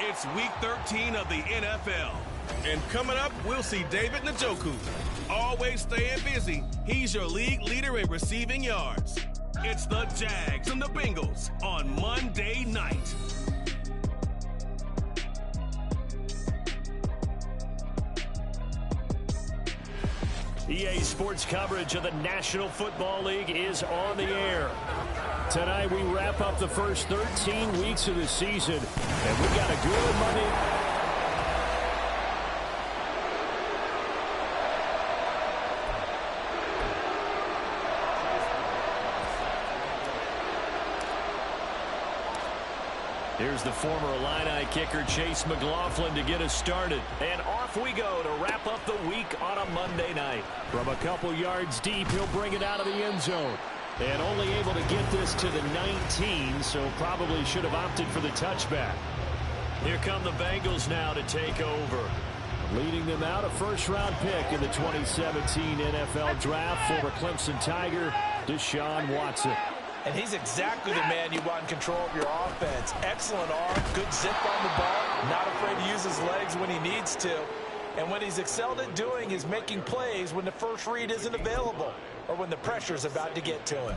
It's Week 13 of the NFL. And coming up, we'll see David Njoku. Always staying busy, he's your league leader in receiving yards. It's the Jags and the Bengals on Monday night. EA Sports coverage of the National Football League is on the air. Tonight we wrap up the first 13 weeks of the season, and we got a good Monday. Here's the former Illini kicker Chase McLaughlin to get us started. And off we go to wrap up the week on a Monday night. From a couple yards deep, he'll bring it out of the end zone. And only able to get this to the 19, so probably should have opted for the touchback. Here come the Bengals now to take over. Leading them out, a first-round pick in the 2017 NFL Draft, former Clemson Tiger, Deshaun Watson. And he's exactly the man you want in control of your offense. Excellent arm, good zip on the ball, not afraid to use his legs when he needs to. And what he's excelled at doing is making plays when the first read isn't available or when the pressure's about to get to him.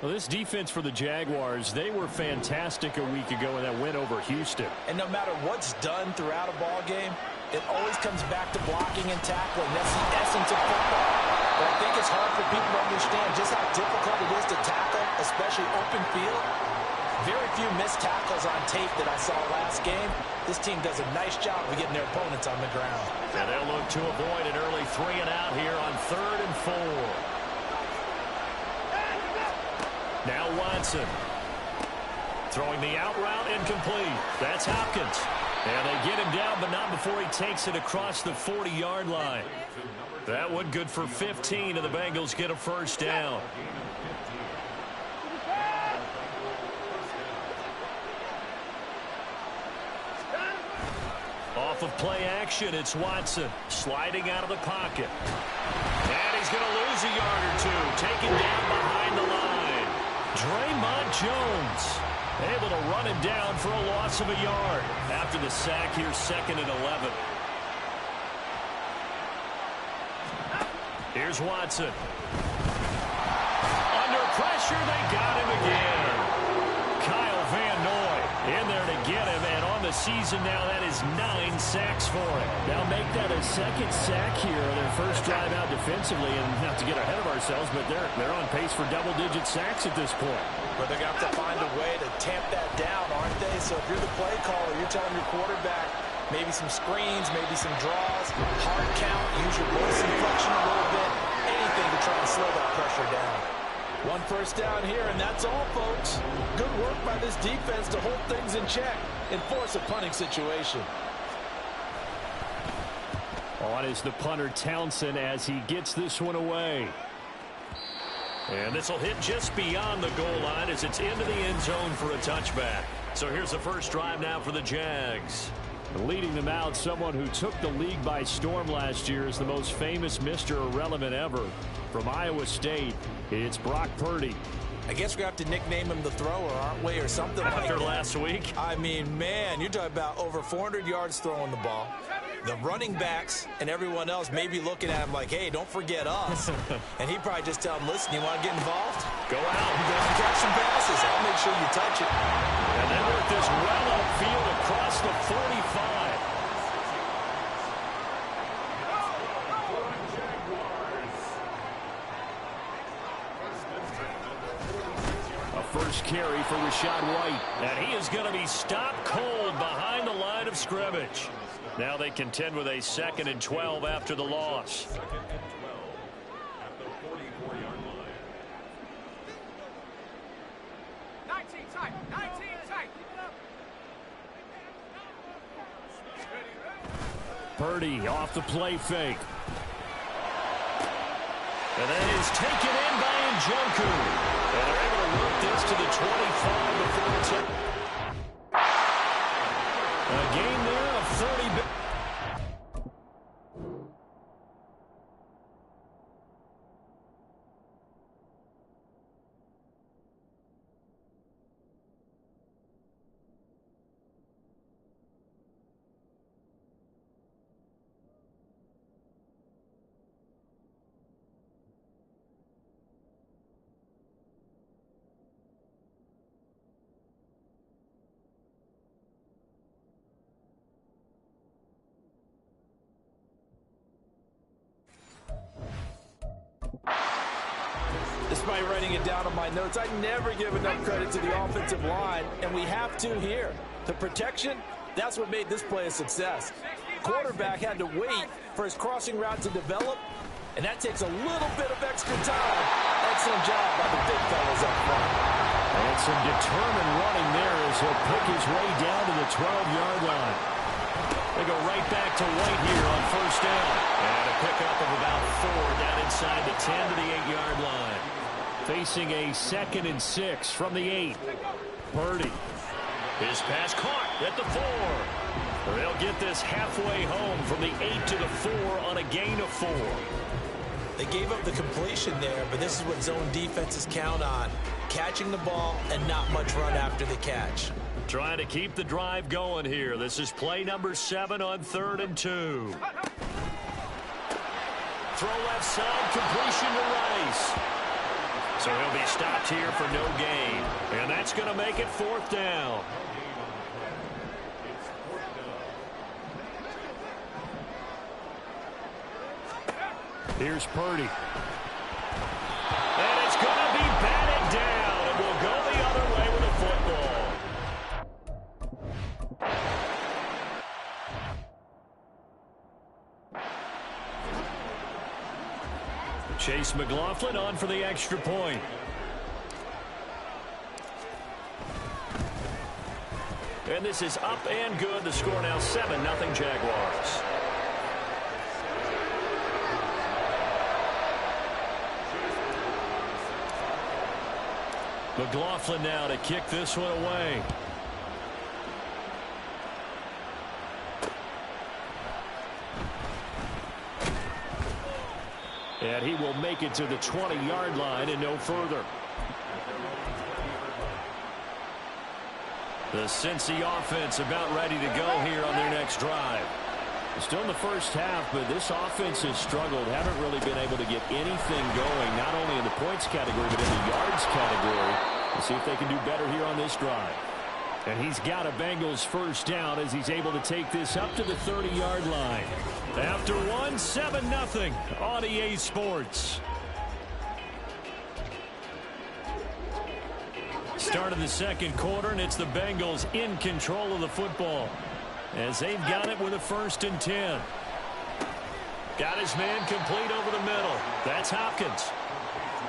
Well, this defense for the Jaguars, they were fantastic a week ago in that win over Houston. And no matter what's done throughout a ball game, it always comes back to blocking and tackling. That's the essence of football. But I think it's hard for people to understand just how difficult it is to tackle, especially open field. Very few missed tackles on tape that I saw last game. This team does a nice job of getting their opponents on the ground. And they'll look to avoid an early 3 and out here on 3rd and 4. Now Watson. Throwing the out route incomplete. That's Hopkins. And they get him down, but not before he takes it across the 40-yard line. That one good for 15, and the Bengals get a first down. Off of play action, it's Watson sliding out of the pocket. And he's going to lose a yard or two, taken down behind the line. Draymond Jones able to run him down for a loss of a yard. After the sack here, 2nd and 11. Here's Watson. Under pressure, they got him again. Kyle Van Noy in there to get him, and on the season now, that is 9 sacks for him. Now make that a 2nd sack here on their first drive out defensively, and not to get ahead of ourselves, but they're on pace for double-digit sacks at this point. But they're going to have to find a way to tamp that down, aren't they? So if you're the play caller, you're telling your quarterback maybe some screens, maybe some draws, hard count, use your voice inflection a little bit, anything to try and slow that pressure down. 1 first down here, and that's all, folks. Good work by this defense to hold things in check and force a punting situation. On is the punter Townsend as he gets this one away. And this will hit just beyond the goal line as it's into the end zone for a touchback. So here's the first drive now for the Jags. Leading them out, someone who took the league by storm last year is the most famous Mr. Irrelevant ever. From Iowa State, it's Brock Purdy. I guess we're going to have to nickname him the thrower, aren't we, or something like that. After last week? I mean, man, you're talking about over 400 yards throwing the ball. The running backs and everyone else may be looking at him like, hey, don't forget us. And he'd probably just tell him, listen, you want to get involved? Go out. Go and catch some passes. I'll make sure you touch it. And they work this well upfield across the 45. First carry for Rachaad White. And he is going to be stopped cold behind the line of scrimmage. Now they contend with a 2nd and 12 after the loss. 2nd and 12 at the 44-yard line. 19 tight. 19 tight. Purdy off the play fake. And that is taken in by Njoku. And they're able to work this to the 25 before it's up. A gain there of 30. Despite writing it down on my notes, I never give enough credit to the offensive line, and we have to here. The protection, that's what made this play a success. Quarterback had to wait for his crossing route to develop, and that takes a little bit of extra time. Excellent job by the big fellas up front. And some determined running there as he'll pick his way down to the 12-yard line. They go right back to White here on first down. And a pickup of about 4 down inside the 10 to the 8-yard line. Facing a 2nd and 6 from the 8. Purdy. His pass caught at the 4. They'll get this halfway home from the 8 to the 4 on a gain of 4. They gave up the completion there, but this is what zone defenses count on. Catching the ball and not much run after the catch. Trying to keep the drive going here. This is play number 7 on 3rd and 2. Throw left side, completion to Rice. So he'll be stopped here for no gain. And that's going to make it 4th down. Here's Purdy. And it's going to be batted down. And we'll go the other way with the football. Chase McLaughlin on for the extra point. And this is up and good. The score now 7-0 Jaguars. McLaughlin now to kick this one away. And he will make it to the 20-yard line and no further. The Cincy offense about ready to go here on their next drive. Still in the first half, but this offense has struggled. Haven't really been able to get anything going, not only in the points category, but in the yards category. We'll see if they can do better here on this drive. And he's got a Bengals first down as he's able to take this up to the 30-yard line. After 7-0 on EA Sports. Start of the second quarter, and it's the Bengals in control of the football as they've got it with a 1st and 10. Got his man complete over the middle. That's Hopkins.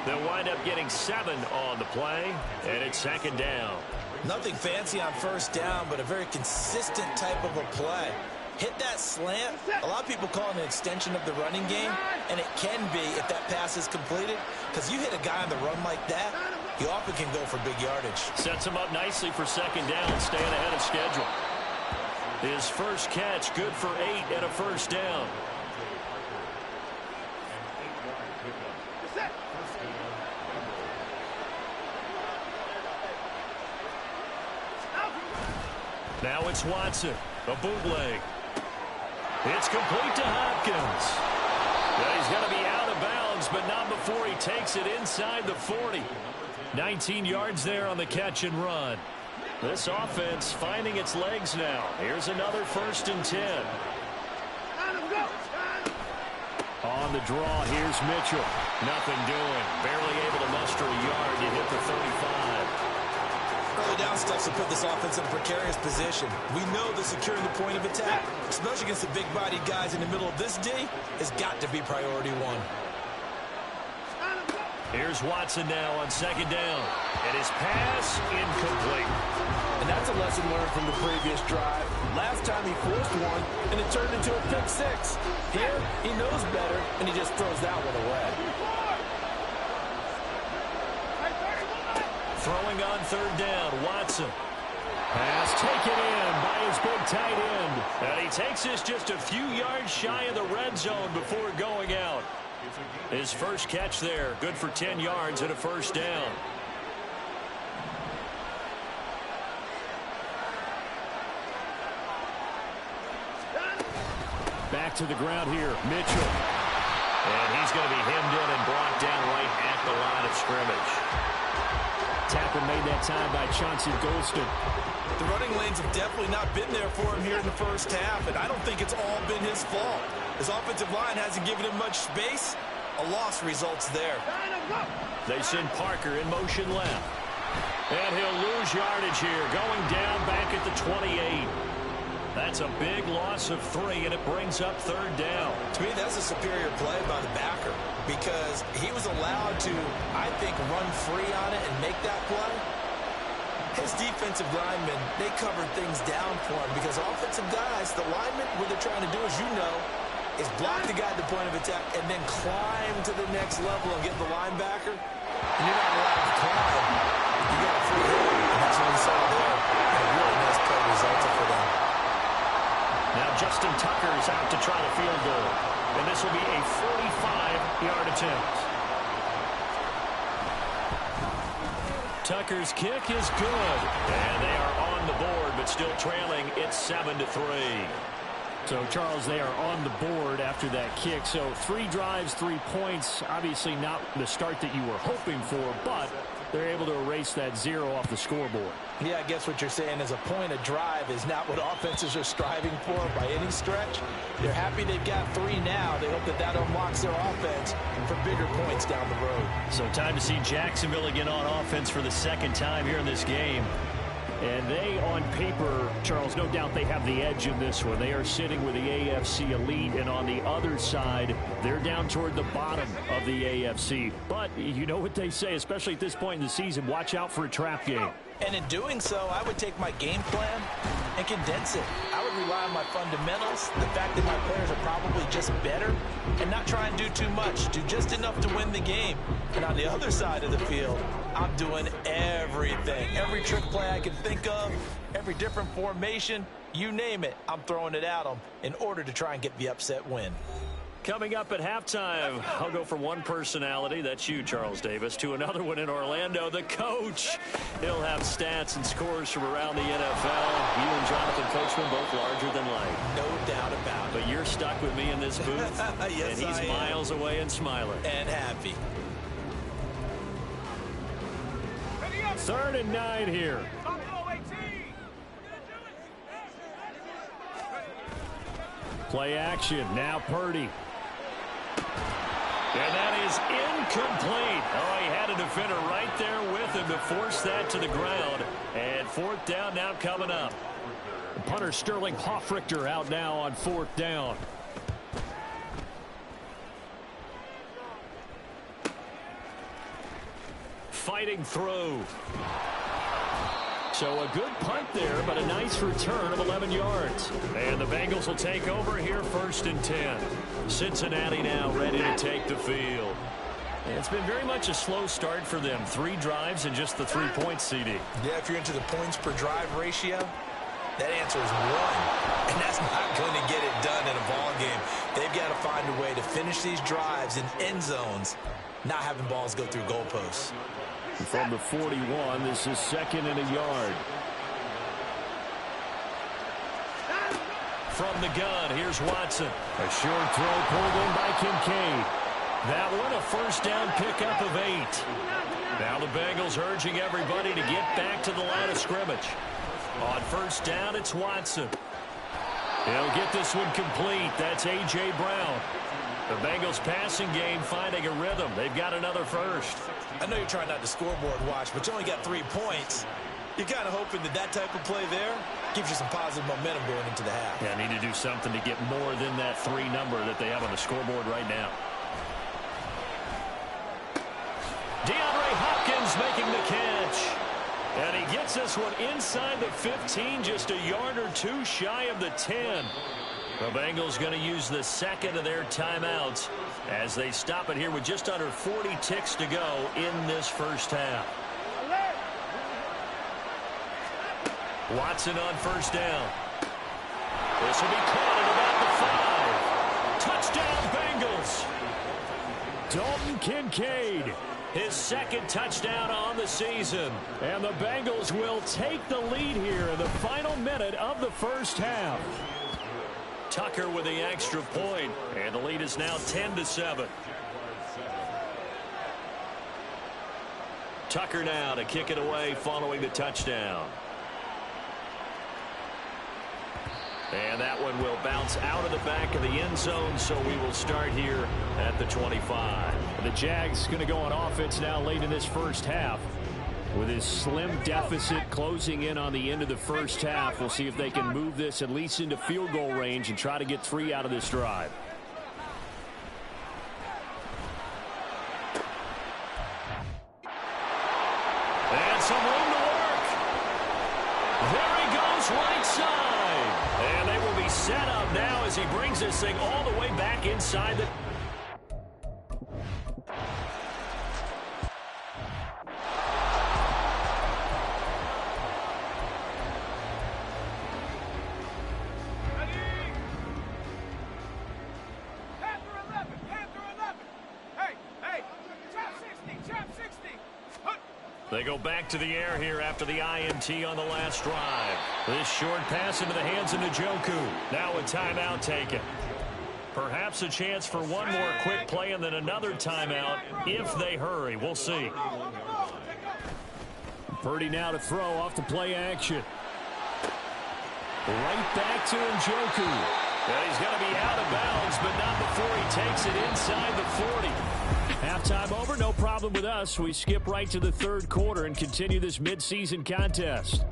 They'll wind up getting 7 on the play, and it's 2nd down. Nothing fancy on first down, but a very consistent type of a play. Hit that slant. A lot of people call it an extension of the running game, and it can be if that pass is completed, because you hit a guy on the run like that, you often can go for big yardage. Sets him up nicely for 2nd down, staying ahead of schedule. His first catch, good for 8 and a 1st down. Now it's Watson, a bootleg. It's complete to Hopkins. Well, he's going to be out of bounds, but not before he takes it inside the 40. 19 yards there on the catch and run. This offense finding its legs now. Here's another 1st and 10. On the draw, here's Mitchell. Nothing doing. Barely able to muster a yard to hit the 35. Early down stuff to put this offense in a precarious position. We know that securing the point of attack, especially against the big-bodied guys in the middle of this D, has got to be priority 1. Here's Watson now on 2nd down. And his pass incomplete. And that's a lesson learned from the previous drive. Last time he forced one, and it turned into a pick 6. Here, he knows better, and he just throws that one away. Throwing on 3rd down, Watson. Pass taken in by his big tight end. And he takes this just a few yards shy of the red zone before going out. His first catch there, good for 10 yards and a 1st down. Back to the ground here, Mitchell. And he's going to be hemmed in and brought down right at the line of scrimmage. Tackle made that time by Chauncey Golston. The running lanes have definitely not been there for him here in the first half, and I don't think it's all been his fault. His offensive line hasn't given him much space, A loss results there. They send Parker in motion left. And he'll lose yardage here, going down back at the 28. That's a big loss of 3, and it brings up 3rd down. To me, that's a superior play by the backer because he was allowed to, I think, run free on it and make that play. His defensive linemen, they covered things down for him because offensive guys, the linemen, what they're trying to do, as you know, is block the guy at the point of attack and then climb to the next level and get the linebacker. And you're not allowed to climb. You got a free hit, and that's what we saw there. And a really nice play resulted for them. Now Justin Tucker is out to try the field goal. And this will be a 45-yard attempt. Tucker's kick is good. And they are on the board, but still trailing. It's 7-3. So, Charles, they are on the board after that kick. So 3 drives, 3 points. Obviously not the start that you were hoping for, but they're able to erase that 0 off the scoreboard. Yeah, I guess what you're saying is a point of drive is not what offenses are striving for by any stretch. They're happy they've got 3 now. They hope that that unlocks their offense for bigger points down the road. So time to see Jacksonville again on offense for the 2nd time here in this game. And they, on paper, Charles, no doubt they have the edge in this one. They are sitting with the AFC elite, and on the other side, they're down toward the bottom of the AFC. But you know what they say, especially at this point in the season, watch out for a trap game. And in doing so, I would take my game plan and condense it. I would rely on my fundamentals, the fact that my players are probably just better, and not try and do too much. Do just enough to win the game. And on the other side of the field, I'm doing everything. Every trick play I can think of, every different formation, you name it, I'm throwing it at them in order to try and get the upset win. Coming up at halftime, I'll go from one personality, that's you, Charles Davis, to another one in Orlando, the coach. He'll have stats and scores from around the NFL. You and Jonathan Coachman both larger than life. No doubt about it. But you're stuck with me in this booth, yes, and he's miles away and smiling. And happy. 3rd and 9 here. Play action, now Purdy. And that is incomplete. Oh, he had a defender right there with him to force that to the ground. And 4th down now coming up. The punter Sterling Hoffrichter out now on 4th down. Fighting through. So a good punt there, but a nice return of 11 yards. And the Bengals will take over here 1st and 10. Cincinnati now ready to take the field. And it's been very much a slow start for them. 3 drives and just the 3 points, CD. Yeah, if you're into the points per drive ratio, that answer is 1. And that's not going to get it done in a ball game. They've got to find a way to finish these drives in end zones, not having balls go through goalposts. From the 41, this is 2nd and a yard. From the gun, here's Watson. A short throw pulled in by Kincaid. That one a 1st down pickup of 8. Now the Bengals urging everybody to get back to the line of scrimmage. On 1st down, it's Watson. He'll get this one complete. That's A.J. Brown. The Bengals passing game finding a rhythm. They've got another 1st. I know you're trying not to scoreboard watch, but you only got 3 points. You're kind of hoping that that type of play there gives you some positive momentum going into the half. Yeah, need to do something to get more than that 3 number that they have on the scoreboard right now. DeAndre Hopkins making the catch. And he gets this one inside the 15, just a yard or 2 shy of the 10. The Bengals going to use the 2nd of their timeouts as they stop it here with just under 40 ticks to go in this 1st half. Watson on 1st down. This will be caught at about the 5. Touchdown Bengals. Dalton Kincaid, his 2nd touchdown on the season. And the Bengals will take the lead here in the final minute of the 1st half. Tucker with the extra point, and the lead is now 10-7. Tucker now to kick it away following the touchdown. And that one will bounce out of the back of the end zone, so we will start here at the 25. The Jags going to go on offense now late in this first half. With his slim deficit closing in on the end of the first half, we'll see if they can move this at least into field goal range and try to get 3 out of this drive. And some room to work. There he goes, right side. And they will be set up now as he brings this thing all the way back inside the... They go back to the air here after the INT on the last drive. This short pass into the hands of Njoku. Now a timeout taken. Perhaps a chance for one more quick play and then another timeout if they hurry. We'll see. Purdy now to throw off the play action. Right back to Njoku. And he's going to be out of bounds, but not before he takes it inside the 40. Halftime over, no problem with us. We skip right to the third quarter and continue this midseason contest.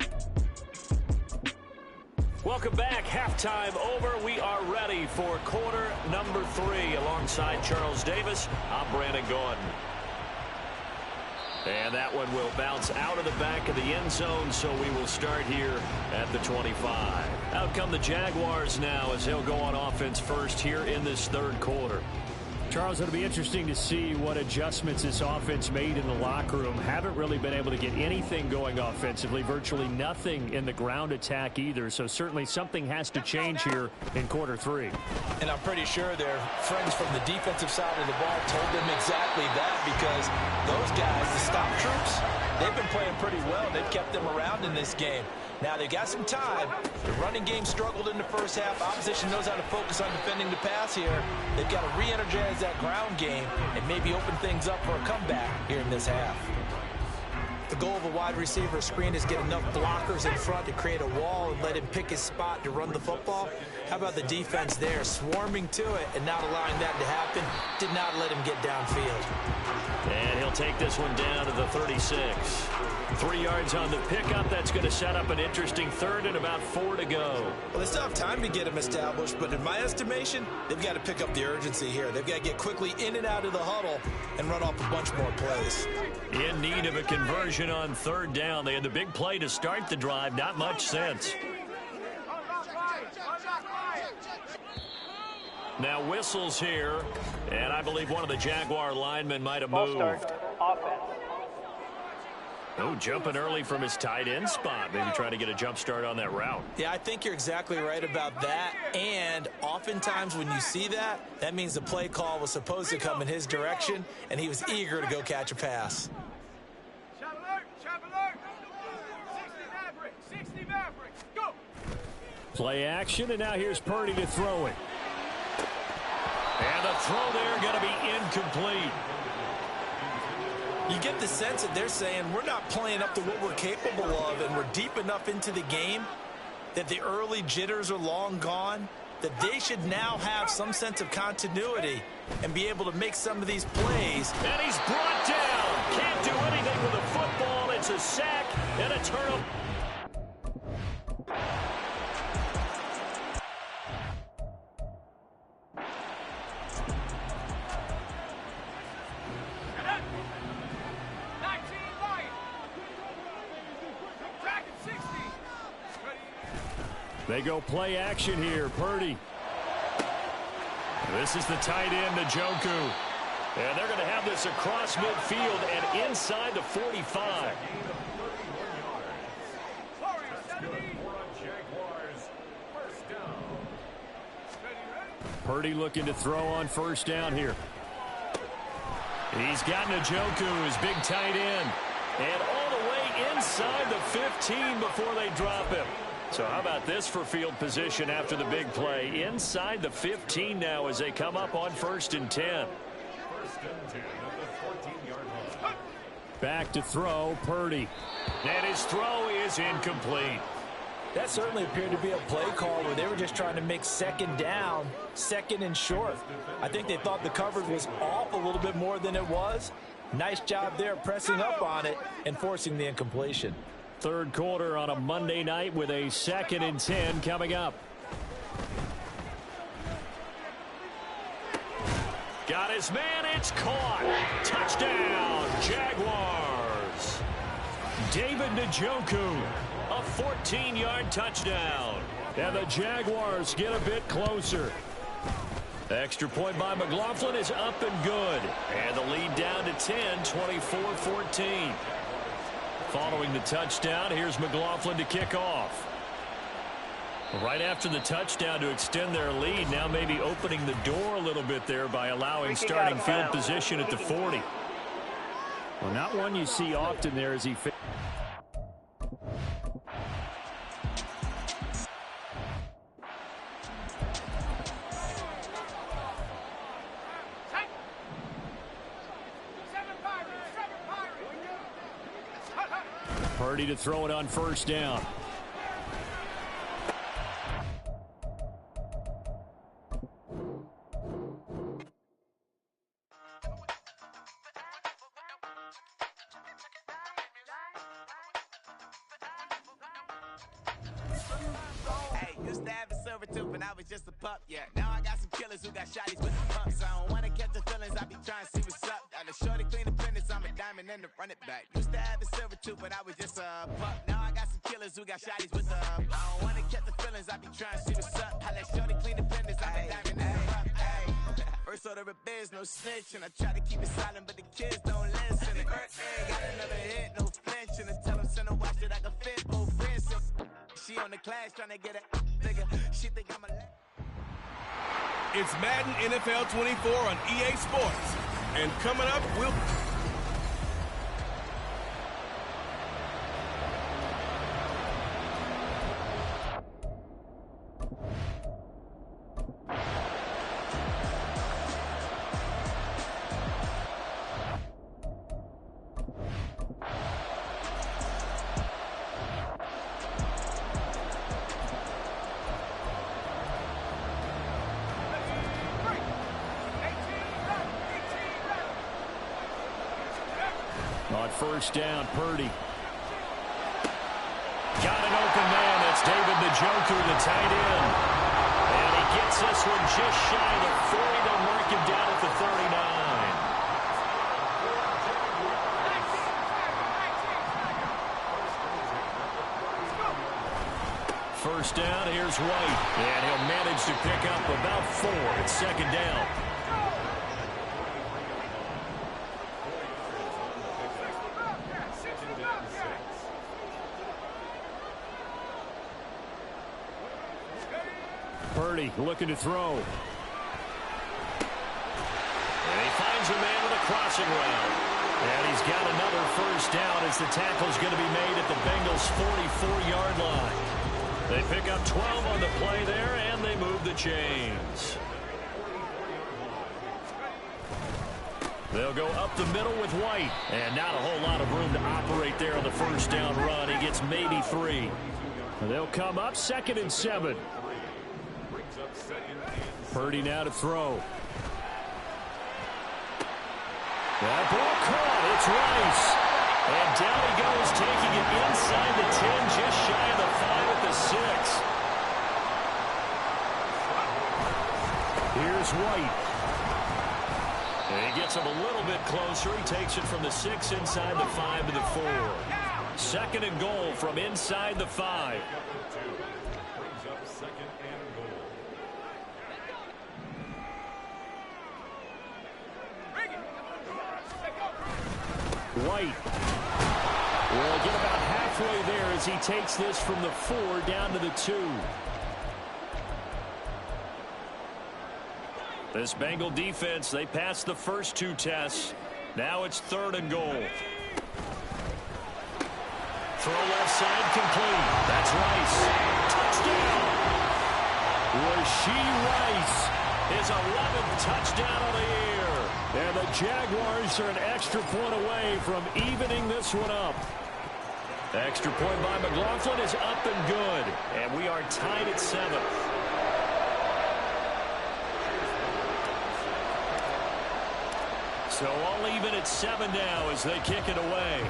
Welcome back. Halftime over. We are ready for quarter number 3. Alongside Charles Davis, I'm Brandon Gordon. And that one will bounce out of the back of the end zone, so we will start here at the 25. Out come the Jaguars now as they'll go on offense first here in this third quarter. Charles, it'll be interesting to see what adjustments this offense made in the locker room. Haven't really been able to get anything going offensively, virtually nothing in the ground attack either. So certainly something has to change here in quarter 3. And I'm pretty sure their friends from the defensive side of the ball told them exactly that, because those guys, the stop troops, they've been playing pretty well. They've kept them around in this game. Now, they've got some time. The running game struggled in the first half. Opposition knows how to focus on defending the pass here. They've got to re-energize that ground game and maybe open things up for a comeback here in this half. The goal of a wide receiver screen is get enough blockers in front to create a wall and let him pick his spot to run the football. How about the defense there, swarming to it and not allowing that to happen? Did not let him get downfield. And he'll take this one down to the 36. 3 yards on the pickup. That's going to set up an interesting third and about 4 to go. Well, they still have time to get him established, but in my estimation, they've got to pick up the urgency here. They've got to get quickly in and out of the huddle and run off a bunch more plays. In need of a conversion on third down. They had the big play to start the drive. Not much sense. Now whistles here, and I believe one of the Jaguar linemen might have moved. Oh, jumping early from his tight end spot. Maybe trying to get a jump start on that route. Yeah, I think you're exactly right about that. And oftentimes when you see that, that means the play call was supposed to come in his direction, and he was eager to go catch a pass. Chap alert! 60 Mavericks, go! Play action, and now here's Purdy to throw it. And the throw there going to be incomplete. You get the sense that they're saying we're not playing up to what we're capable of, and we're deep enough into the game that the early jitters are long gone, that they should now have some sense of continuity and be able to make some of these plays. And he's brought down. Can't do anything with the football. It's a sack and a turnover. They go play action here. Purdy. This is the tight end, Njoku. And they're going to have this across midfield and inside the 45. Purdy looking to throw on first down here. He's got Njoku, his big tight end. And all the way inside the 15 before they drop him. So how about this for field position after the big play? Inside the 15 now as they come up on 1st and 10. 1st and 10 at the 14-yard line. Back to throw, Purdy. And his throw is incomplete. That certainly appeared to be a play call where they were just trying to make second down, second and short. I think they thought the coverage was off a little bit more than it was. Nice job there pressing up on it and forcing the incompletion. Third quarter on a Monday night with a 2nd and 10 coming up. Got his man, it's caught. Touchdown, Jaguars. David Njoku, a 14-yard touchdown. And the Jaguars get a bit closer. Extra point by McLaughlin is up and good. And the lead down to 10, 24-14. Following the touchdown, here's McLaughlin to kick off. Right after the touchdown to extend their lead, now maybe opening the door a little bit there by allowing starting field position at the 40. Well, not one you see often there as he... Purdy to throw it on first down. Just a pup, yeah. Now I got some killers who got shotties with the pups. I don't wanna catch the feelings, I be trying to see what's up. I the shorty clean the business, I'm a diamond and to run it back. Used to have a silver tooth, but I was just a pup. Now I got some killers who got shotties with the I don't wanna catch the feelings, I be trying to see what's up. I let shorty clean the business, I'm a diamond and to run it. First order of biz, no snitch, and I try to keep it silent, but the kids don't listen. Got another hit, no flinching, and tell them send a watch that I can fit both wrists. She on the class trying to get a nigga. She think I'm a... It's Madden NFL 24 on EA Sports. And coming up, we'll... On first down, Purdy. Got an open man. That's David Njoku, the tight end. And he gets this one just shy of 40. They'll mark him down at the 39. First down, here's White. And he'll manage to pick up about 4 at second down. Purdy looking to throw. And he finds a man with a crossing route. And he's got another first down as the tackle's going to be made at the Bengals' 44-yard line. They pick up 12 on the play there, and they move the chains. They'll go up the middle with White. And not a whole lot of room to operate there on the first down run. He gets maybe 3. They'll come up 2nd and 7. Purdy now to throw. That ball caught. It's Rice. And down he goes, taking it inside the 10, just shy of the 5 at the 6. Here's White. And he gets him a little bit closer. He takes it from the 6 inside the 5 to the 4. 2nd and goal from inside the 5. White will get about halfway there as he takes this from the 4 down to the 2. This Bengal defense, they passed the first 2 tests. Now it's 3rd and goal. Throw left side complete. That's Rice. Touchdown. Rashee Rice, his 11th touchdown of the year. And the Jaguars are an extra point away from evening this one up. Extra point by McLaughlin is up and good. And we are tied at 7. So all even at 7 now as they kick it away.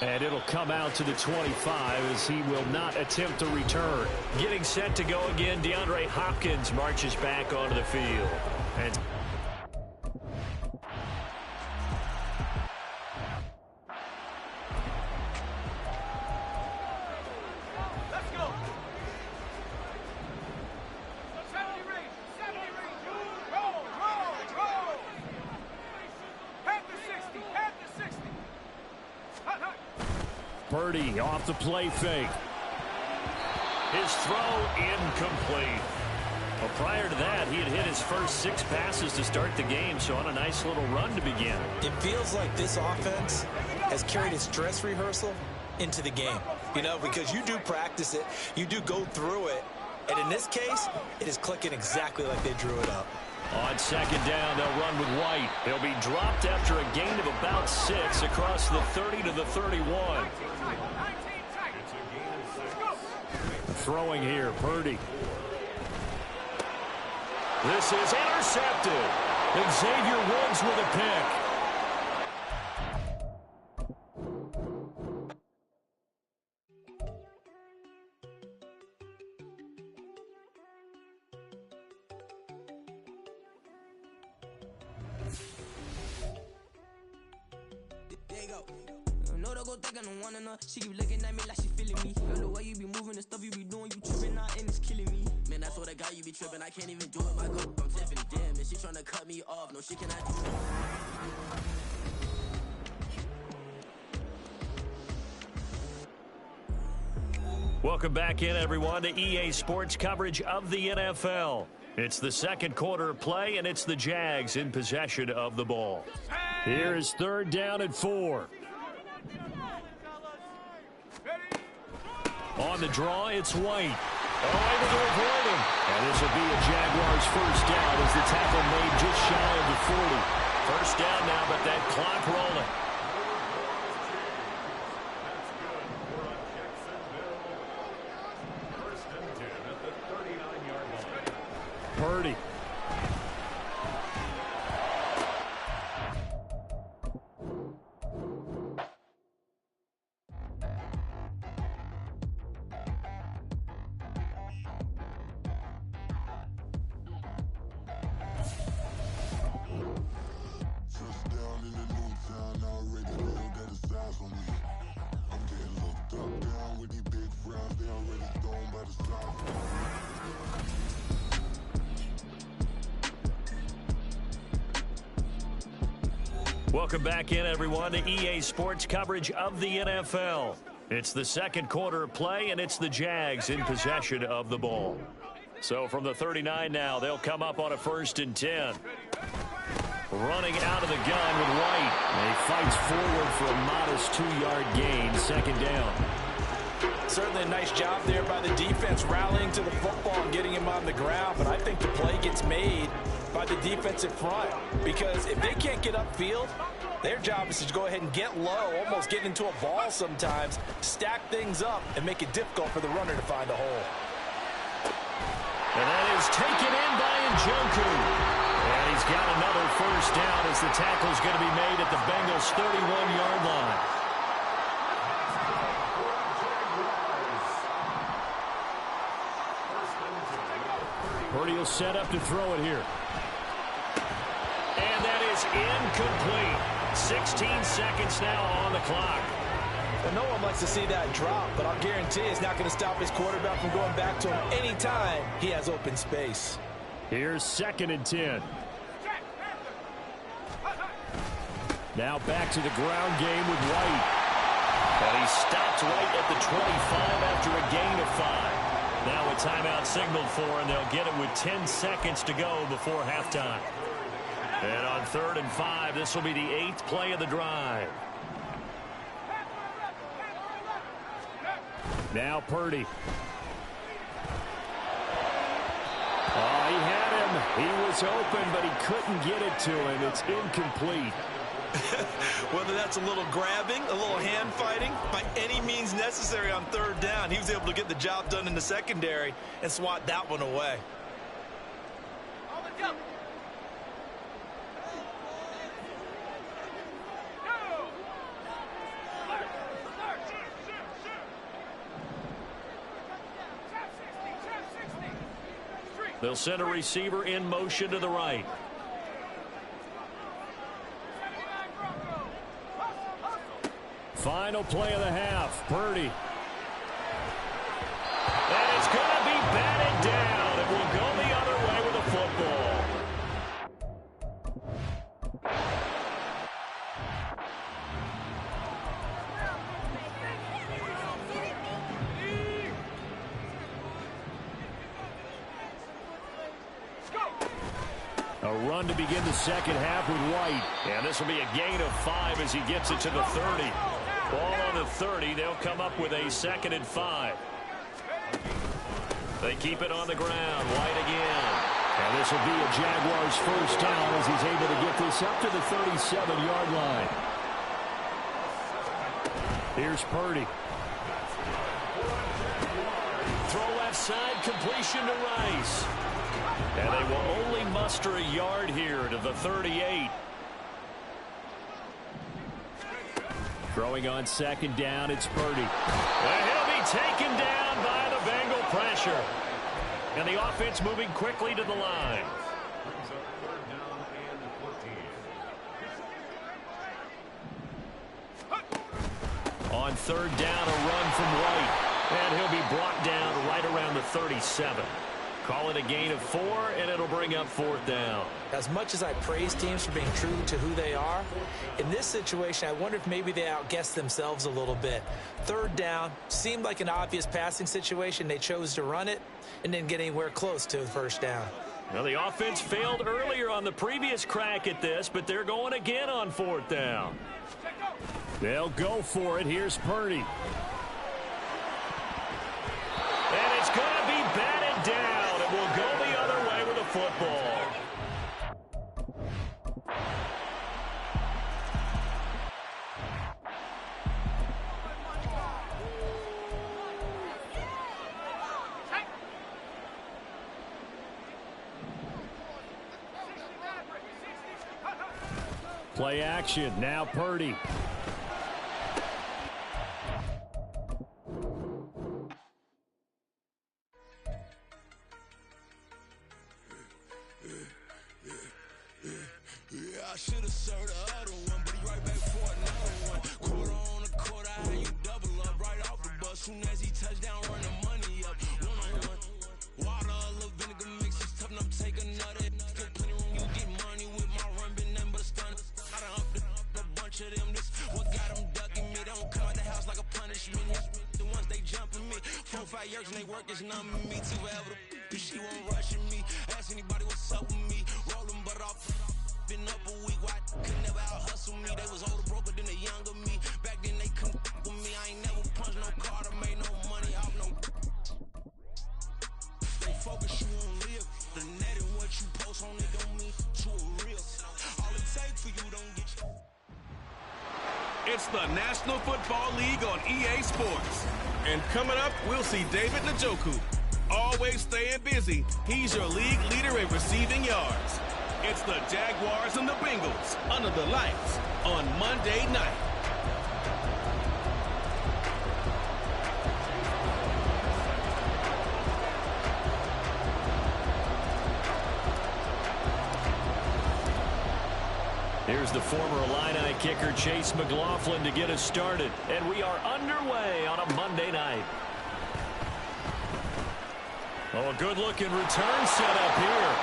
And it'll come out to the 25 as he will not attempt to return. Getting set to go again, DeAndre Hopkins marches back onto the field. And Purdy off the play fake. His throw incomplete. Well, prior to that, he had hit his first 6 passes to start the game, so on a nice little run to begin. It feels like this offense has carried its dress rehearsal into the game. You know, because you do practice it, you do go through it, and in this case, it is clicking exactly like they drew it up. On second down, they'll run with White. He'll be dropped after a gain of about 6 across the 30 to the 31. Throwing here, Purdy. This is intercepted. Xavier Woods with a pick. She keep looking at me like she feeling me. Girl, the way you be moving, the stuff you be doing, you tripping out and it's killing me. Man, I swear to God, you be tripping. I can't even do it. My girl, I'm Tiffany. Damn, and she trying to cut me off. No, she cannot do it. Welcome back in, everyone, to EA Sports coverage of the NFL. It's the second quarter of play, and it's the Jags in possession of the ball. Here is third down and 4. On the draw, it's White. Able to avoid him. And this will be a Jaguars first down as the tackle made just shy of the 40. First down now, but that clock rolling. First and 10 at the 39-yard line. Purdy. Welcome back in, everyone, to EA Sports coverage of the NFL. It's the second quarter of play, and it's the Jags in possession of the ball. So from the 39 now, they'll come up on a first and 10. Running out of the gun with White. And he fights forward for a modest 2-yard gain, second down. Certainly a nice job there by the defense rallying to the football and getting him on the ground, but I think the play gets made by the defensive front because if they can't get upfield, their job is to go ahead and get low, almost get into a ball sometimes, stack things up, and make it difficult for the runner to find a hole. And that is taken in by Njoku. And he's got another first down as the tackle is going to be made at the Bengals' 31-yard line. Purdy will set up to throw it here. And that is incomplete. 16 seconds now on the clock. Well, no one likes to see that drop, but I'll guarantee it's not going to stop his quarterback from going back to him anytime he has open space. Here's second and 10. Now back to the ground game with White. And he stopped right at the 25 after a gain of 5. Now a timeout signaled for, and they'll get it with 10 seconds to go before halftime. And on 3rd and 5, this will be the 8th play of the drive. Now Purdy. Oh, he had him. He was open, but he couldn't get it to him. It's incomplete. Whether that's a little grabbing, a little hand fighting, by any means necessary on third down, he was able to get the job done in the secondary and swat that one away. They'll send a receiver in motion to the right. Final play of the half. Purdy. And it's going to be batted down. It will go the other way with the football. A run to begin the second half with White. And this will be a gain of 5 as he gets it to the 30. Ball on the 30. They'll come up with a 2nd and 5. They keep it on the ground. White again. And this will be a Jaguars first down as he's able to get this up to the 37-yard line. Here's Purdy. Throw left side, completion to Rice. And they will only muster a yard here to the 38. Throwing on 2nd down, it's Purdy. And he'll be taken down by the Bengal pressure. And the offense moving quickly to the line. Brings up 3rd down and 14. On 3rd down, a run from White. And he'll be brought down right around the 37. Call it a gain of 4, and it'll bring up 4th down. As much as I praise teams for being true to who they are, in this situation, I wonder if maybe they outguessed themselves a little bit. 3rd down seemed like an obvious passing situation. They chose to run it and didn't get anywhere close to the 1st down. Well, the offense failed earlier on the previous crack at this, but they're going again on 4th down. They'll go for it. Here's Purdy. And it's going to be batted down. It will go the other way with the football. Play action. Now Purdy. I should have served the other one, but he right back for another one. Quarter on the quarter, how you double up right off the bus. Soon as he touch down, run the money up. One-on-one. Water, a little vinegar mix, it's tough enough to take another. Still plenty room, you get money with my run, been nothing but a stun. I done upped a bunch of them. This what got them ducking me. They don't come out the house like a punishment. The ones they jumping me. 4 or 5 years and they work is numbing me. See whatever the she won't rushing me. Ask anybody what's up with me. Rolling but off. Been up a week, why could never out hustle me? They was older, broker than the younger me. Back then they couldn't with me. I ain't never punched no card or made no money off no. They focus you on live. The net and what you post on it don't mean to a real. All it takes for you don't get you. It's the National Football League on EA Sports. And coming up, we'll see David Njoku. Always staying busy, he's your league leader in receiving yards. It's the Jaguars and the Bengals under the lights on Monday night. Here's the former Illini kicker Chase McLaughlin to get us started. And we are underway on a Monday night. Oh, a good-looking return set up here.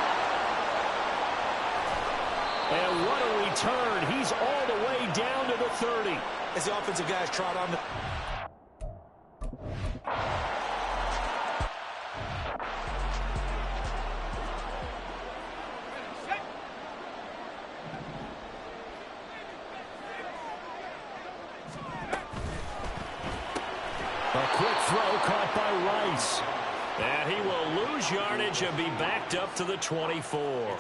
And what a return. He's all the way down to the 30. As the offensive guys trot on the... A quick throw caught by Rice. And he will lose yardage and be backed up to the 24.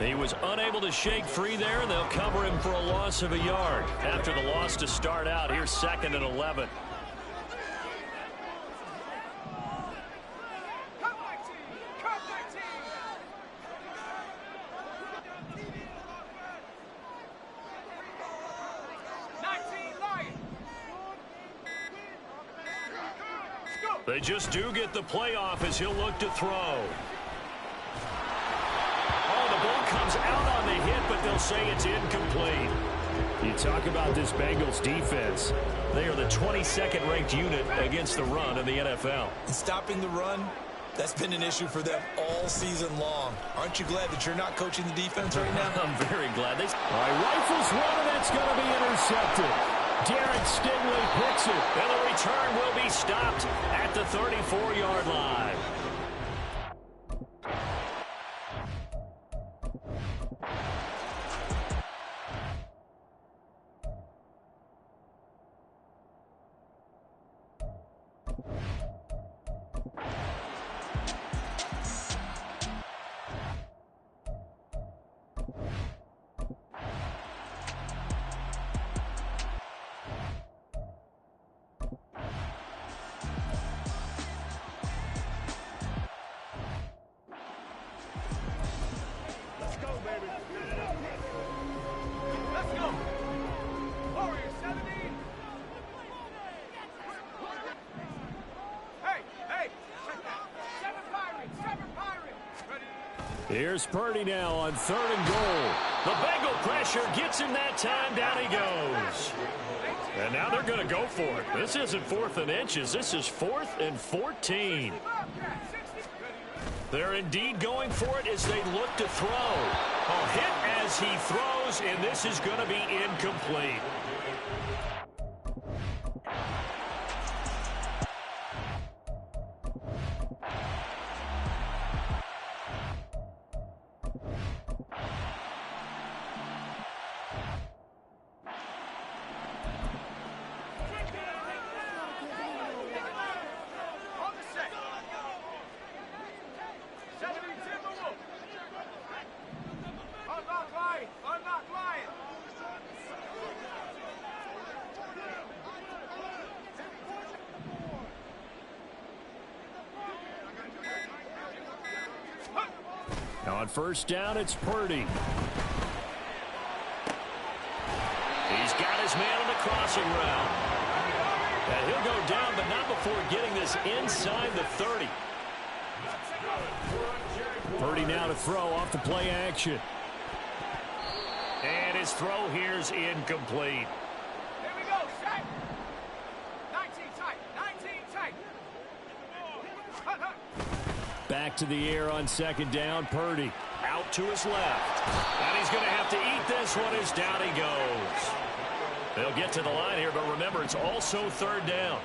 He was unable to shake free there, and they'll cover him for a loss of a yard. After the loss to start out, here's 2nd and 11. They just do get the playoff as he'll look to throw. Oh, the ball comes out on the hit, but they'll say it's incomplete. You talk about this Bengals defense. They are the 22nd ranked unit against the run in the NFL. And stopping the run, that's been an issue for them all season long. Aren't you glad that you're not coaching the defense right now? I'm very glad. All right, rifles one, and that's going to be intercepted. Darren Stingley picks it. And the return will be stopped at the 34-yard line. Here's Purdy now on 3rd and goal. The Bengal pressure gets him that time. Down he goes. And now they're going to go for it. This isn't 4th and inches. This is 4th and 14. They're indeed going for it as they look to throw. A hit as he throws, and this is going to be incomplete. Now on 1st down, it's Purdy. He's got his man on the crossing route. And he'll go down, but not before getting this inside the 30. Purdy now to throw off the play action. And his throw here's incomplete. Here we go, set. 19 tight, 19 tight. Back to the air on 2nd down, Purdy. Out to his left. And he's going to have to eat this one as down he goes. They'll get to the line here, but remember, it's also 3rd down.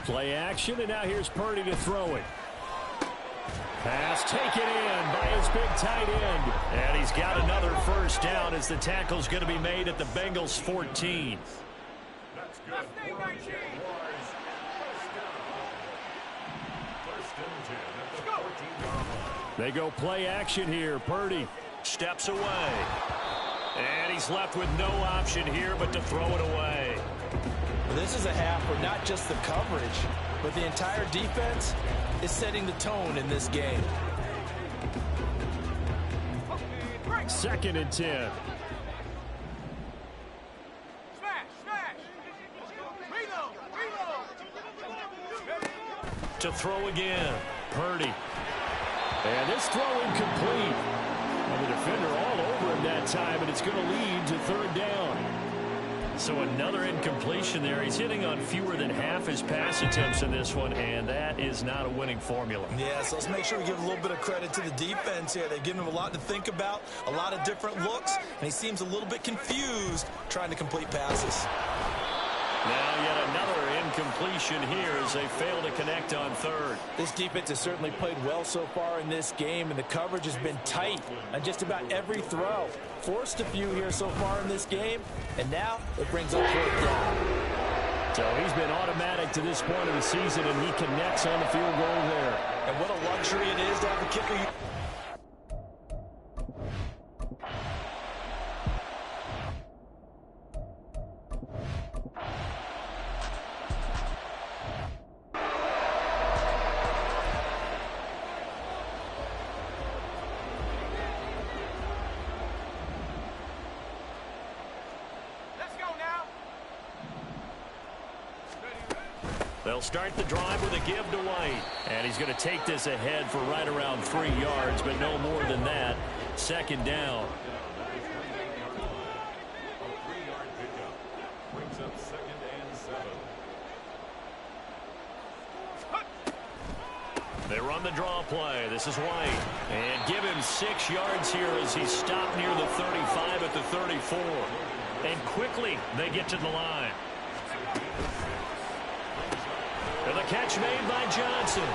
Play action, and now here's Purdy to throw it. Pass taken in by his big tight end. And he's got another 1st down as the tackle's going to be made at the Bengals 14. They go play action here. Purdy steps away. And he's left with no option here but to throw it away. This is a half where not just the coverage, but the entire defense is setting the tone in this game. 2nd and 10. To throw again. Purdy. And this throw incomplete. And the defender all over him that time, and it's going to lead to 3rd down. So another incompletion there. He's hitting on fewer than half his pass attempts in this one, and that is not a winning formula. Yeah, so let's make sure we give a little bit of credit to the defense here. They've given him a lot to think about, a lot of different looks, and he seems a little bit confused trying to complete passes. Now yet another incomplete incompletion here as they fail to connect on third. This defense has certainly played well so far in this game, and the coverage has been tight on just about every throw. Forced a few here so far in this game, and now it brings up fourth down. So he's been automatic to this point of the season, and he connects on the field goal there. And what a luxury it is to have a kicker. They'll start the drive with a give to White. And he's going to take this ahead for right around 3 yards, but no more than that. Second down. A 3-yard pickup brings up 2nd and 7. They run the draw play. This is White. And give him 6 yards here as he stopped near the 35 at the 34. And quickly they get to the line. And the catch made by Johnson.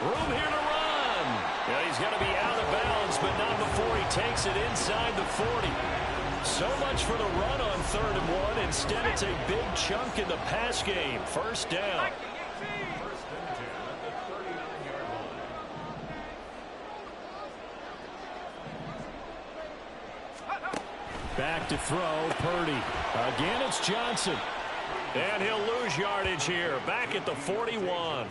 Room here to run. Yeah, he's going to be out of bounds, but not before he takes it inside the 40. So much for the run on 3rd and 1. Instead, it's a big chunk in the pass game. First down. First and 10 at the 39-yard line. Back to throw, Purdy. Again, it's Johnson. And he'll lose yardage here. Back at the 41.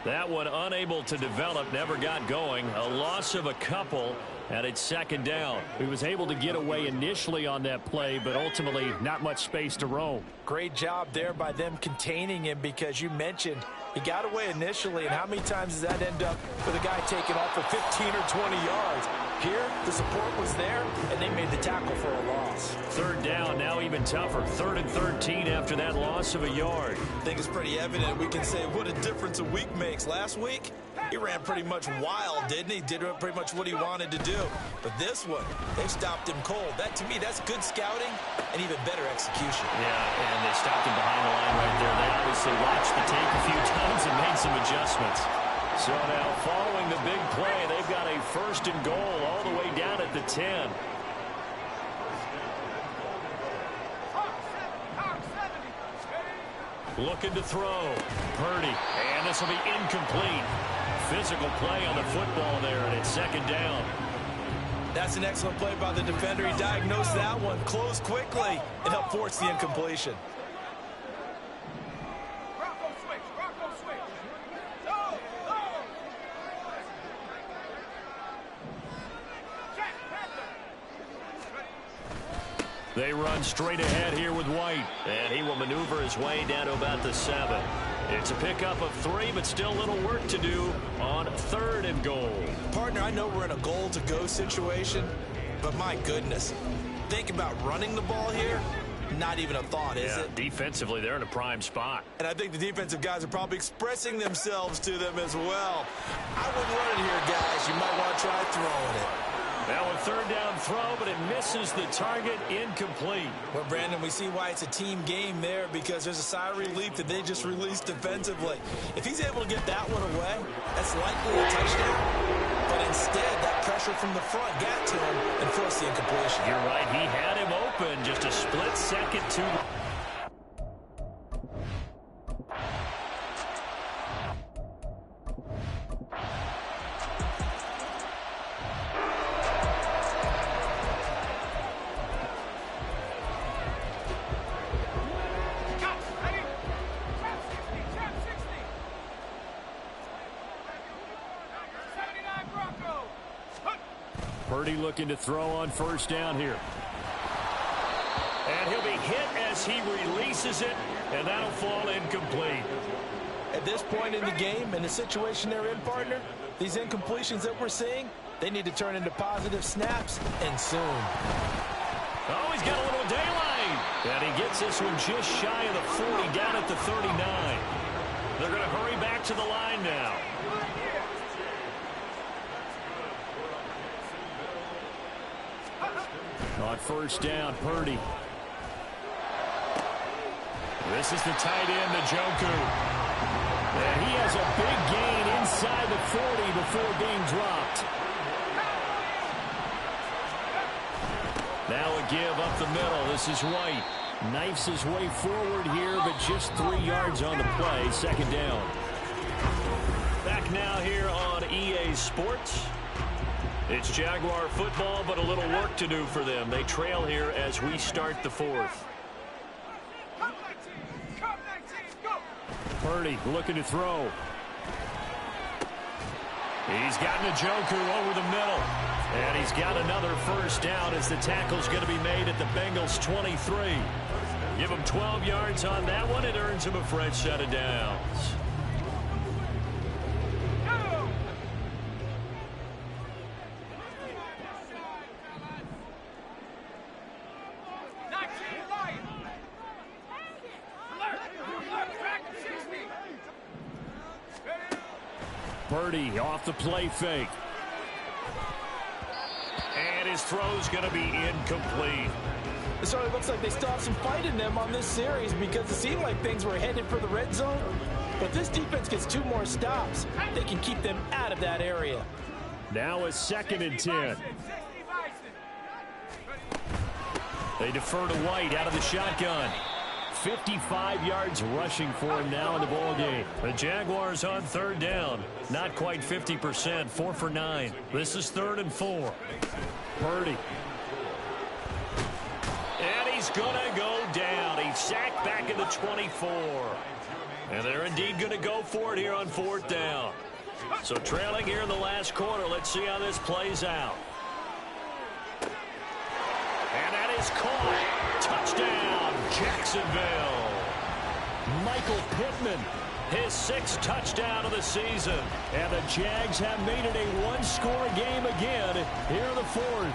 That one unable to develop, never got going. A loss of a couple, and it's second down. He was able to get away initially on that play, but ultimately not much space to roam. Great job there by them containing him, because you mentioned he got away initially, and how many times does that end up with a guy taking off for 15 or 20 yards? Here, the support was there, and they made the tackle for a loss. Third down, now even tougher. 3rd and 13 after that loss of a yard. I think it's pretty evident. We can say what a difference a week makes. Last week, he ran pretty much wild, didn't he? Did pretty much what he wanted to do. But this one, they stopped him cold. That, to me, that's good scouting and even better execution. Yeah, and they stopped him behind the line right there. They obviously watched the tape a few times and made some adjustments. So now, following the big play, they've got a 1st and goal all the way down at the 10. Looking to throw. Purdy. And this will be incomplete. Physical play on the football there, and it's second down. That's an excellent play by the defender. He diagnosed that one, closed quickly, and helped force the incompletion. They run straight ahead here with White, and he will maneuver his way down to about the 7. It's a pickup of 3, but still a little work to do on 3rd and goal. Partner, I know we're in a goal-to-go situation, but my goodness, think about running the ball here. Not even a thought, is it? Defensively, they're in a prime spot. And I think the defensive guys are probably expressing themselves to them as well. I wouldn't run it here, guys. You might want to try throwing it. Now a 3rd down throw, but it misses the target, incomplete. Well, Brandon, we see why it's a team game there, because there's a sigh of relief that they just released defensively. If he's able to get that one away, that's likely a touchdown. But instead, that pressure from the front got to him and forced the incompletion. You're right. He had him open. Just a split second to... Purdy looking to throw on 1st down here. And he'll be hit as he releases it, and that'll fall incomplete. At this point in the game, in the situation they're in, partner, these incompletions that we're seeing, they need to turn into positive snaps, and soon. Oh, he's got a little daylight. And he gets this one just shy of the 40, down at the 39. They're going to hurry back to the line now. On 1st down, Purdy. This is the tight end, Njoku. And he has a big gain inside the 40 before being dropped. Now a give up the middle. This is White. Knifes his way forward here, but just 3 yards on the play. Second down. Back now here on EA Sports. It's Jaguar football, but a little work to do for them. They trail here as we start the 4th. Purdy looking to throw. He's got Njoku over the middle. And he's got another first down as the tackle's going to be made at the Bengals 23. Give him 12 yards on that one. It earns him a fresh set of downs. Purdy off the play fake. And his throw's going to be incomplete. It certainly looks like they still have some fight in them on this series because it seemed like things were headed for the red zone. But this defense gets 2 more stops. They can keep them out of that area. Now a 2nd and 10. They defer to White out of the shotgun. 55 yards rushing for him now in the ball game. The Jaguars on 3rd down. Not quite 50%. 4 for 9. This is 3rd and 4. Purdy. And he's going to go down. He's sacked back at the 24. And they're indeed going to go for it here on 4th down. So trailing here in the last quarter. Let's see how this plays out. And that is caught. Touchdown, Jacksonville. Michael Pittman, his 6th touchdown of the season. And the Jags have made it a 1-score game again here in the 4th.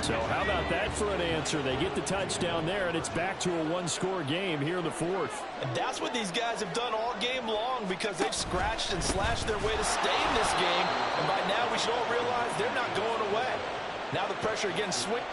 So how about that for an answer? They get the touchdown there, and it's back to a 1-score game here in the 4th. And that's what these guys have done all game long because they've scratched and slashed their way to stay in this game. And by now we should all realize they're not going away. Now the pressure again swings.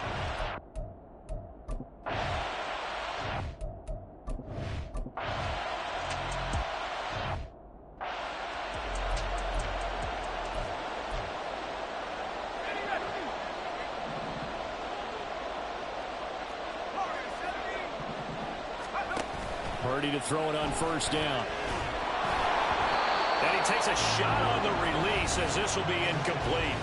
Purdy to throw it on 1st down. And he takes a shot on the release as this will be incomplete.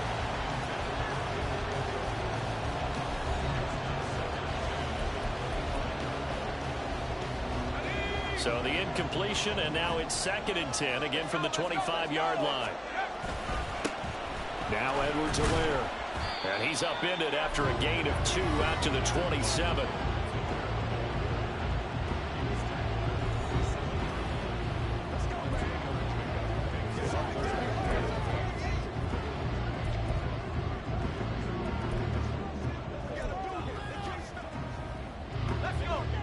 So the incompletion, and now it's 2nd and 10, again from the 25-yard line. Now Edwards-Helaire. And he's upended after a gain of 2 out to the 27.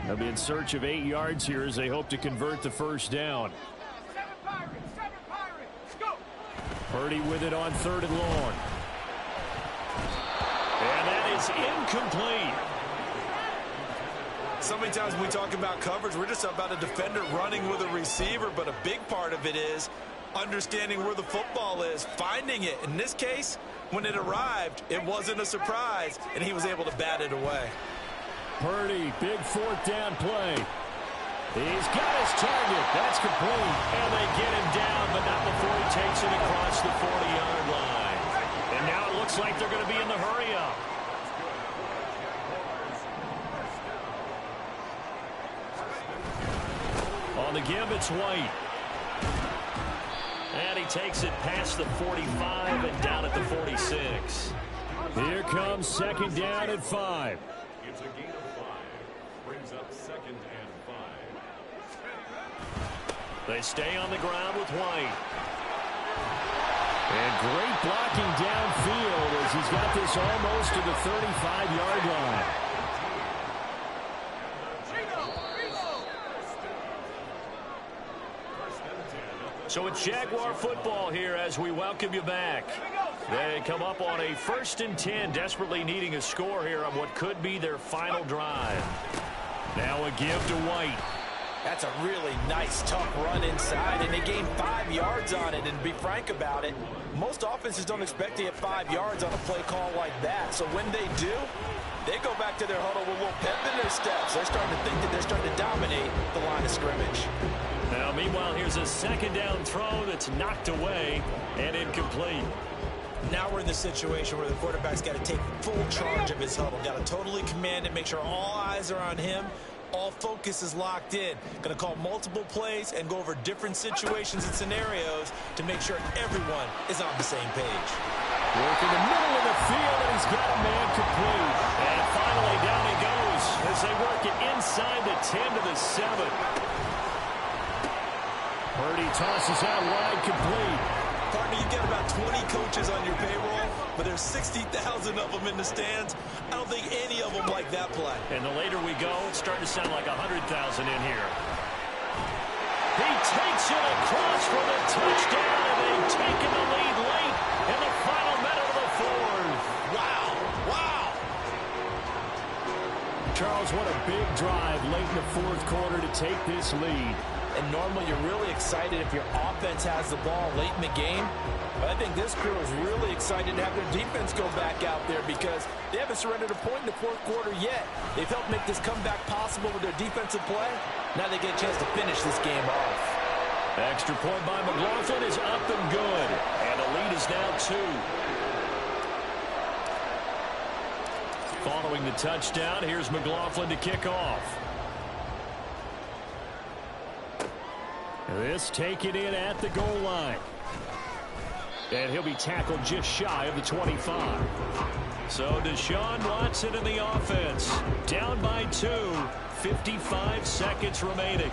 They'll be in search of 8 yards here as they hope to convert the 1st down. Purdy with it on 3rd and long. And that is incomplete. So many times when we talk about coverage, we're just about a defender running with a receiver, but a big part of it is understanding where the football is, finding it. In this case, when it arrived, it wasn't a surprise, and he was able to bat it away. Purdy, big 4th down play. He's got his target. That's complete. And they get him down, but not before he takes it across the 40-yard line. And now it looks like they're going to be in the hurry-up. On the give, it's White. And he takes it past the 45 and down at the 46. Here comes 2nd down at 5. It's a gain of 5. Brings up 2nd and 5. They stay on the ground with White. And great blocking downfield as he's got this almost to the 35-yard line. So it's Jaguar football here as we welcome you back. They come up on a 1st and 10, desperately needing a score here on what could be their final drive. Now a give to White. That's a really nice, tough run inside, and they gained 5 yards on it. And to be frank about it, most offenses don't expect to get 5 yards on a play call like that. So when they do, they go back to their huddle with a little pep in their steps. They're starting to think that they're starting to dominate the line of scrimmage. Now, meanwhile, here's a second down throw that's knocked away and incomplete. Now we're in the situation where the quarterback's got to take full charge of his huddle. Got to totally command it, make sure all eyes are on him. All focus is locked in. Going to call multiple plays and go over different situations and scenarios to make sure everyone is on the same page. Work in the middle of the field, and he's got a man complete. And finally, down he goes as they work it inside the 10 to the 7. Purdy tosses out wide, complete. Partner, you get about 20 coaches on your payroll, but there's 60,000 of them in the stands. I don't think any of them like that play. And the later we go, it's starting to sound like 100,000 in here. He takes it across for the touchdown, and they've taken the lead late in the final minute of the fourth. Wow, wow. Charles, what a big drive late in the fourth quarter to take this lead. And normally you're really excited if your offense has the ball late in the game. But I think this crew is really excited to have their defense go back out there because they haven't surrendered a point in the fourth quarter yet. They've helped make this comeback possible with their defensive play. Now they get a chance to finish this game off. Extra point by McLaughlin is up and good. And the lead is now 2. Following the touchdown, here's McLaughlin to kick off. This taken in at the goal line. And he'll be tackled just shy of the 25. So Deshaun Watson in the offense. Down by 2. 55 seconds remaining.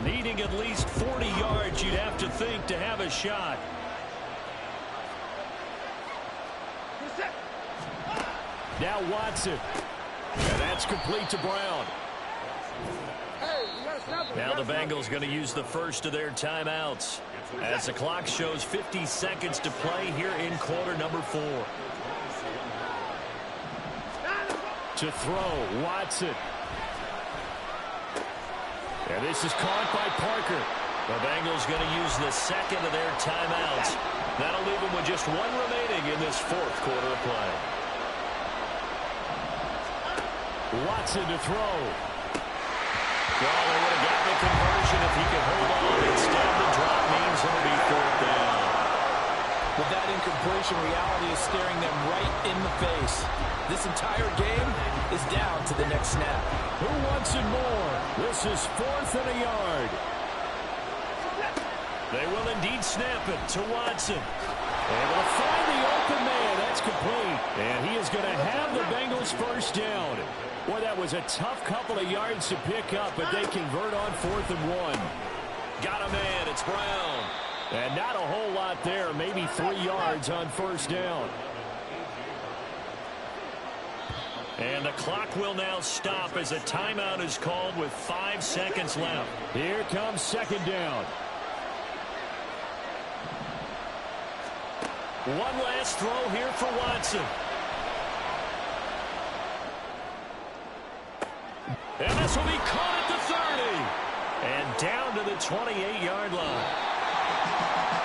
Needing at least 40 yards, you'd have to think, to have a shot. Now Watson. And that's complete to Brown. Now the Bengals going to use the first of their timeouts as the clock shows 50 seconds to play here in quarter number 4. To throw, Watson. And this is caught by Parker. The Bengals going to use the second of their timeouts. That'll leave them with just 1 remaining in this fourth quarter of play. Watson to throw. Well, they would have gotten the conversion if he could hold on. Instead, the drop means it'll be 4th down. With that incompletion, reality is staring them right in the face. This entire game is down to the next snap. Who wants it more? This is 4th and a yard. They will indeed snap it to Watson. Able to find the open man. That's complete. And he is going to have the Bengals first down. Boy, that was a tough couple of yards to pick up, but they convert on 4th and 1. Got a man. It's Brown. And not a whole lot there. Maybe 3 yards on first down. And the clock will now stop as a timeout is called with 5 seconds left. Here comes second down. One last throw here for Watson. And this will be caught at the 30. And down to the 28-yard line.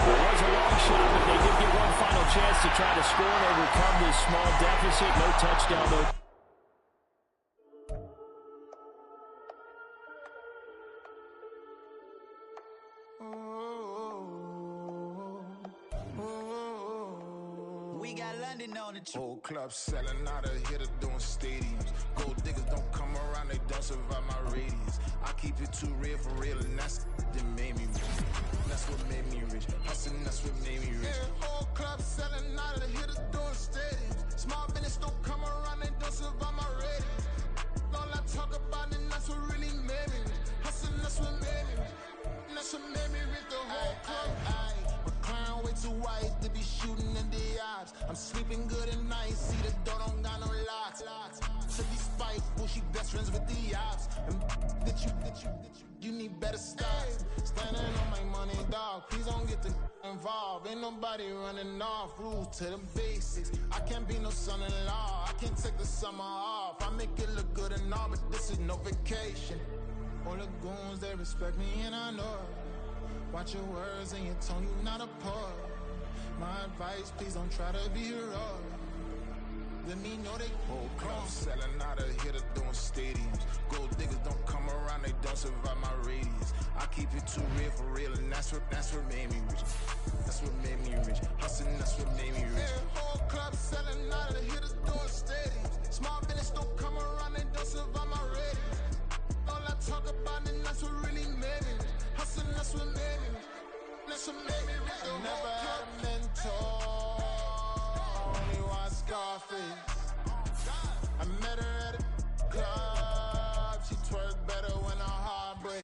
It was a long shot, but they did get one final chance to try to score and overcome this small deficit. No touchdown, though. Whole club selling out of hitter doing stadiums. Gold diggers don't come around, they don't survive my radius. I keep it too real for real, and that's that made me rich. That's what made me rich. Hustling, that's what made me rich. Yeah, whole club selling out of hitter doing stadiums. Small business don't come around, they don't survive my radius. All I talk about it, that's what really made me rich. Hustling, that's what made me rich. That's what made me rich. The whole club. Way too white to be shooting in the eyes. I'm sleeping good at night. See the door don't got no locks. To be spiteful, she best friends with the ops. And you need better stocks. Standing on my money, dog. Please don't get involved. Ain't nobody running off. Rules to the basics. I can't be no son-in-law. I can't take the summer off. I make it look good and all, but this is no vacation. Only the goons, they respect me and I know it. Watch your words and your tone, you not a part. My advice, please don't try to be heroic. Let me know they whole club selling out of here to doing stadiums. Gold diggers don't come around, they don't survive my radius. I keep it too real for real, and that's what made me rich. That's what made me rich. Hustling, that's what made me rich. Yeah, whole club selling out of here to doing stadiums. Small business don't come around, they don't survive my radius. All I talk about, and that's what really made me rich. Hustling, that's what made me rich. That's what made me rich. I never had a mentor. Only one Scarface. I met her at a club. She twerked better when I heartbreak.